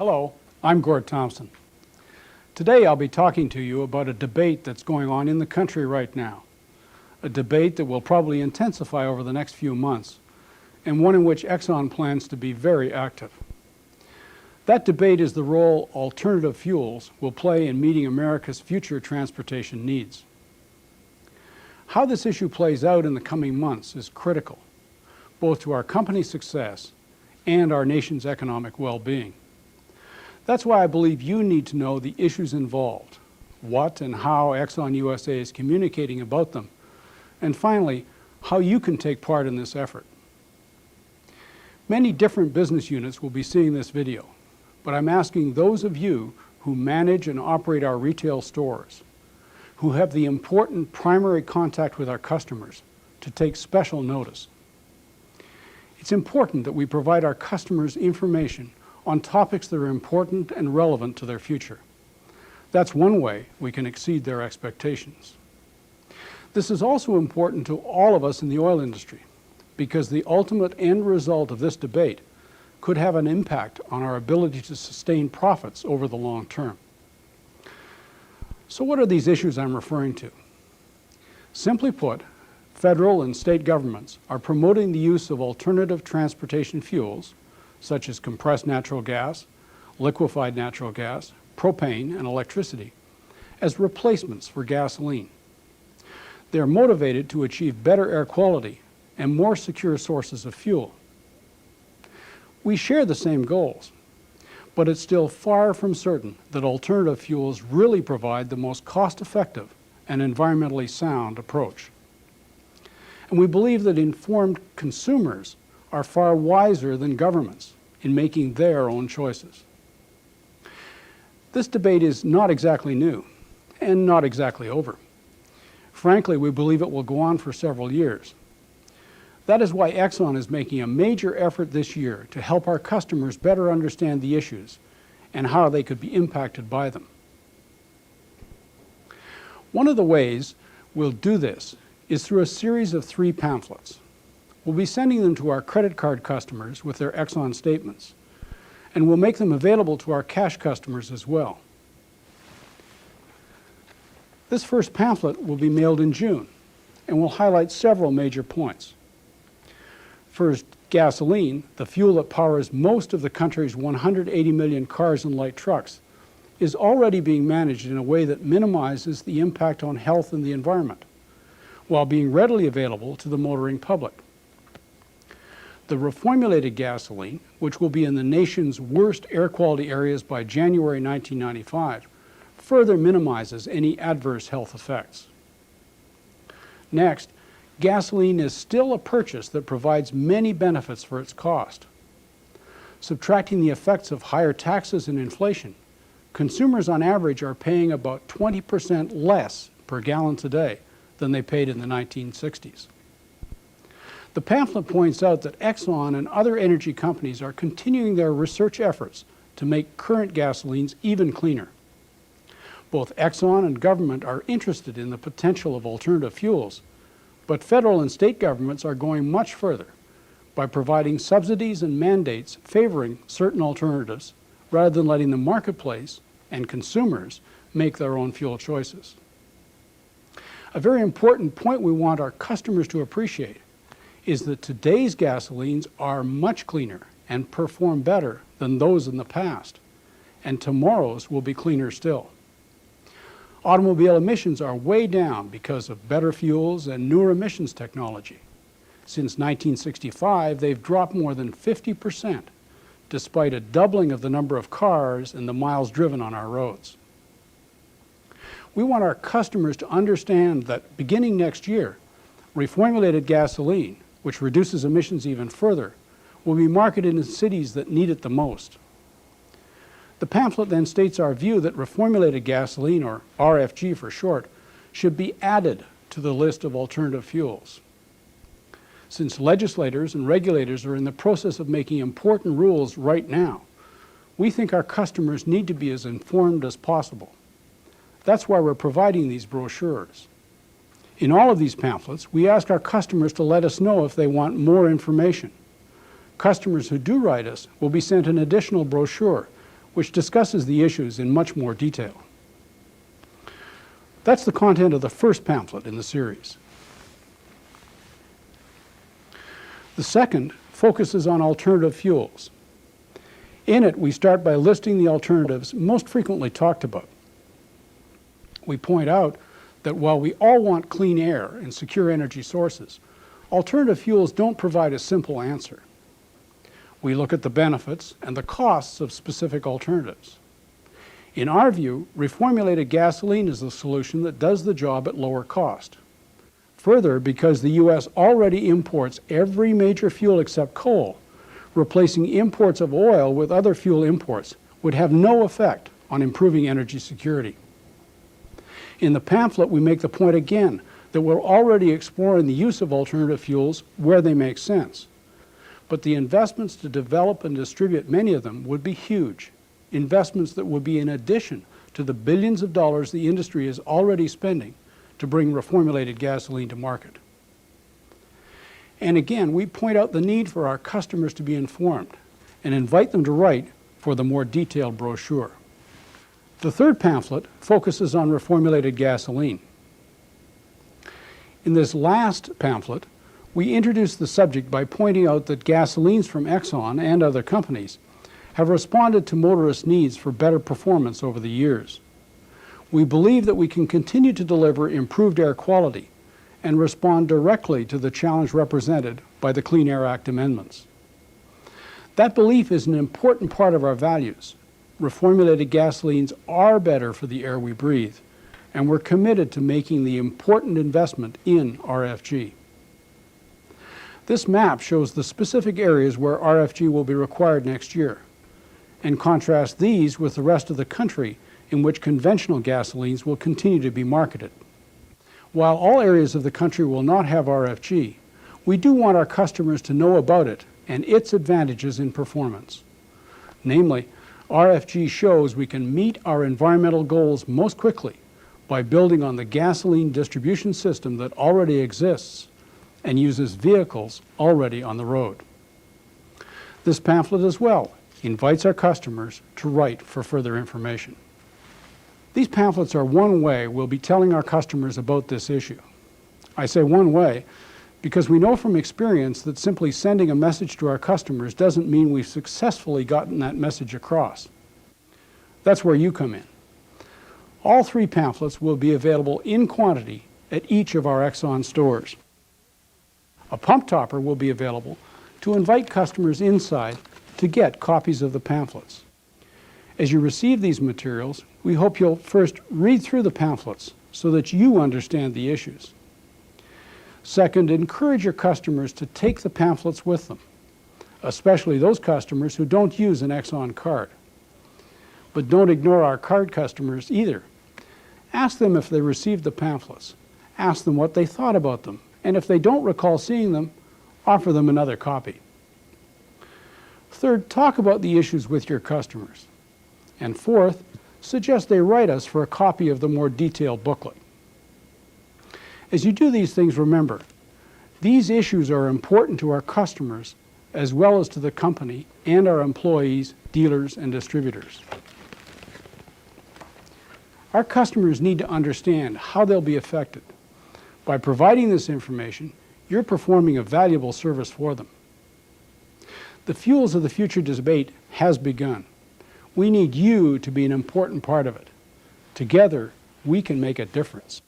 Hello, I'm Gord Thompson. Today I'll be talking to you about a debate that's going on in the country right now. A debate that will probably intensify over the next few months, and one in which Exxon plans to be very active. That debate is the role alternative fuels will play in meeting America's future transportation needs. How this issue plays out in the coming months is critical, both to our company's success and our nation's economic well-being. That's why I believe you need to know the issues involved, what and how Exxon USA is communicating about them, and finally, how you can take part in this effort. Many different business units will be seeing this video, but I'm asking those of you who manage and operate our retail stores, who have the important primary contact with our customers, to take special notice. It's important that we provide our customers information on topics that are important and relevant to their future. That's one way we can exceed their expectations. This is also important to all of us in the oil industry, because the ultimate end result of this debate could have an impact on our ability to sustain profits over the long term. So what are these issues I'm referring to? Simply put, federal and state governments are promoting the use of alternative transportation fuels, such as compressed natural gas, liquefied natural gas, propane, and electricity, as replacements for gasoline. They are motivated to achieve better air quality and more secure sources of fuel. We share the same goals, but it's still far from certain that alternative fuels really provide the most cost-effective and environmentally sound approach. And we believe that informed consumers are far wiser than governments in making their own choices. This debate is not exactly new and not exactly over. Frankly, we believe it will go on for several years. That is why Exxon is making a major effort this year to help our customers better understand the issues and how they could be impacted by them. One of the ways we'll do this is through a series of 3 pamphlets. We'll be sending them to our credit card customers with their Exxon statements, and we'll make them available to our cash customers as well. This first pamphlet will be mailed in June and will highlight several major points. First, gasoline, the fuel that powers most of the country's 180 million cars and light trucks, is already being managed in a way that minimizes the impact on health and the environment, while being readily available to the motoring public. The reformulated gasoline, which will be in the nation's worst air quality areas by January 1995, further minimizes any adverse health effects. Next, gasoline is still a purchase that provides many benefits for its cost. Subtracting the effects of higher taxes and inflation, consumers on average are paying about 20% less per gallon today than they paid in the 1960s. The pamphlet points out that Exxon and other energy companies are continuing their research efforts to make current gasolines even cleaner. Both Exxon and government are interested in the potential of alternative fuels, but federal and state governments are going much further by providing subsidies and mandates favoring certain alternatives rather than letting the marketplace and consumers make their own fuel choices. A very important point we want our customers to appreciate is that today's gasolines are much cleaner and perform better than those in the past, and tomorrow's will be cleaner still. Automobile emissions are way down because of better fuels and newer emissions technology. Since 1965, they've dropped more than 50%, despite a doubling of the number of cars and the miles driven on our roads. We want our customers to understand that beginning next year, reformulated gasoline, which reduces emissions even further, will be marketed in cities that need it the most. The pamphlet then states our view that reformulated gasoline, or RFG for short, should be added to the list of alternative fuels. Since legislators and regulators are in the process of making important rules right now, we think our customers need to be as informed as possible. That's why we're providing these brochures. In all of these pamphlets, we ask our customers to let us know if they want more information. Customers who do write us will be sent an additional brochure which discusses the issues in much more detail. That's the content of the first pamphlet in the series. The second focuses on alternative fuels. In it, we start by listing the alternatives most frequently talked about. We point out that while we all want clean air and secure energy sources, alternative fuels don't provide a simple answer. We look at the benefits and the costs of specific alternatives. In our view, reformulated gasoline is the solution that does the job at lower cost. Further, because the U.S. already imports every major fuel except coal, replacing imports of oil with other fuel imports would have no effect on improving energy security. In the pamphlet, we make the point again that we're already exploring the use of alternative fuels where they make sense. But the investments to develop and distribute many of them would be huge, investments that would be in addition to the billions of dollars the industry is already spending to bring reformulated gasoline to market. And again, we point out the need for our customers to be informed and invite them to write for the more detailed brochure. The third pamphlet focuses on reformulated gasoline. In this last pamphlet, we introduce the subject by pointing out that gasolines from Exxon and other companies have responded to motorists' needs for better performance over the years. We believe that we can continue to deliver improved air quality and respond directly to the challenge represented by the Clean Air Act amendments. That belief is an important part of our values. Reformulated gasolines are better for the air we breathe, and we're committed to making the important investment in RFG. This map shows the specific areas where RFG will be required next year, and contrasts these with the rest of the country in which conventional gasolines will continue to be marketed. While all areas of the country will not have RFG, we do want our customers to know about it and its advantages in performance. Namely, RFG shows we can meet our environmental goals most quickly by building on the gasoline distribution system that already exists and uses vehicles already on the road. This pamphlet as well invites our customers to write for further information. These pamphlets are one way we'll be telling our customers about this issue. I say one way because we know from experience that simply sending a message to our customers doesn't mean we've successfully gotten that message across. That's where you come in. All three pamphlets will be available in quantity at each of our Exxon stores. A pump topper will be available to invite customers inside to get copies of the pamphlets. As you receive these materials, we hope you'll first read through the pamphlets so that you understand the issues. Second, encourage your customers to take the pamphlets with them, especially those customers who don't use an Exxon card. But don't ignore our card customers either. Ask them if they received the pamphlets. Ask them what they thought about them. And if they don't recall seeing them, offer them another copy. Third, talk about the issues with your customers. And fourth, suggest they write us for a copy of the more detailed booklet. As you do these things, remember, these issues are important to our customers as well as to the company and our employees, dealers, and distributors. Our customers need to understand how they'll be affected. By providing this information, you're performing a valuable service for them. The Fuels of the Future debate has begun. We need you to be an important part of it. Together, we can make a difference.